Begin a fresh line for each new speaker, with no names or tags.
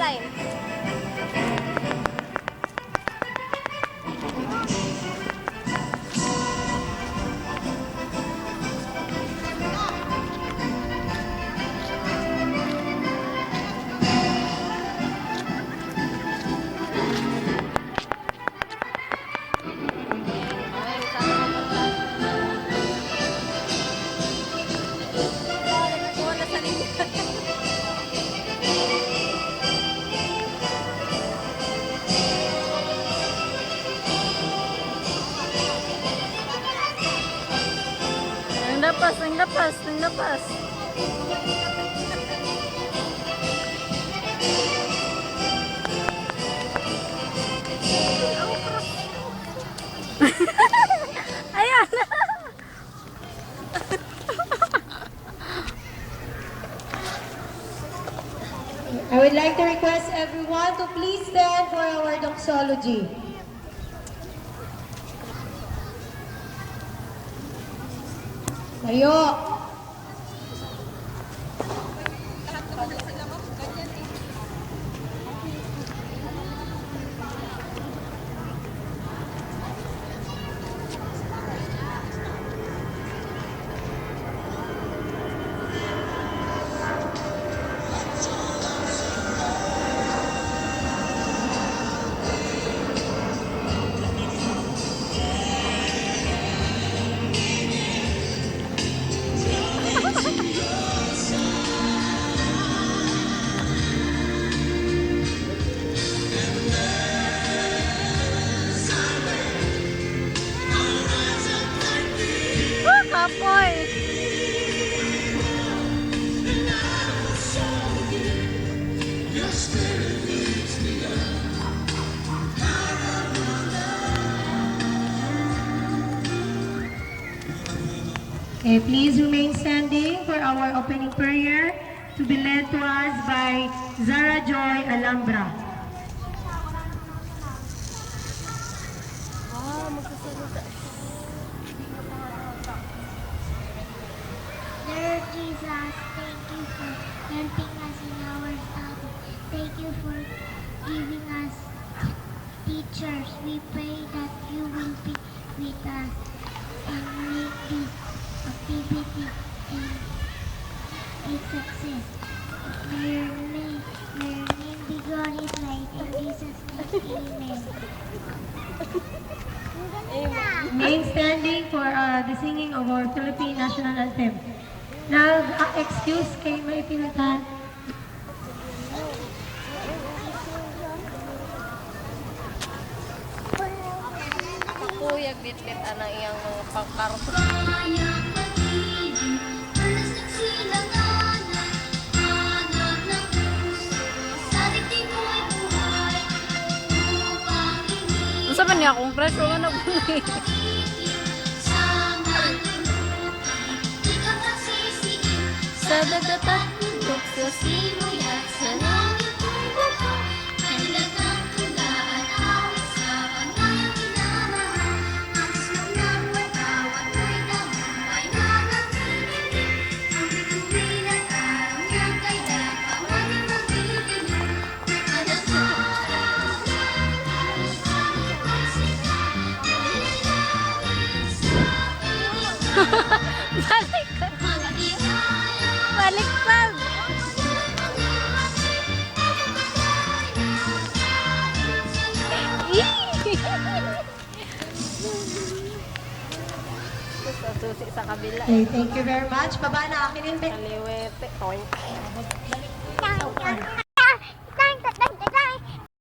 line. Ang lapas. Ayan.
I would like to request everyone to please stand for our doxology. Tayo!
Kapoy.
Okay, please remain standing for our opening prayer to be led to us by Zara Joy Alhambra.
Lord Jesus, thank you for helping us in our study. Thank you for giving us teachers. We pray that you will be with us and make this activity a success. May your name be glorified in Jesus' name. Amen.
Remain standing for the singing of our Philippine National Anthem. Excuse kay may pinuntahan.
Kuyag bit-bit ang iyang mga pangkarto. Ano ba niya kung fresh o ano ba niya? Sa dagatan, sa simuyat, sa langit mo'y buto, kanilang tulaan, awit sa panayang minamahal, ang sunang watawat mo'y damay na nagtinilig, ang bituin at araw niyang kailan, pawanin ang pilipinig, nakadasarang lalas, langit mo'y sila, ilinawin sa iyo. Baliktad! Susi sa kabila.
Okay, thank you very much. Baba na akin yung
Kaliwete. Toink.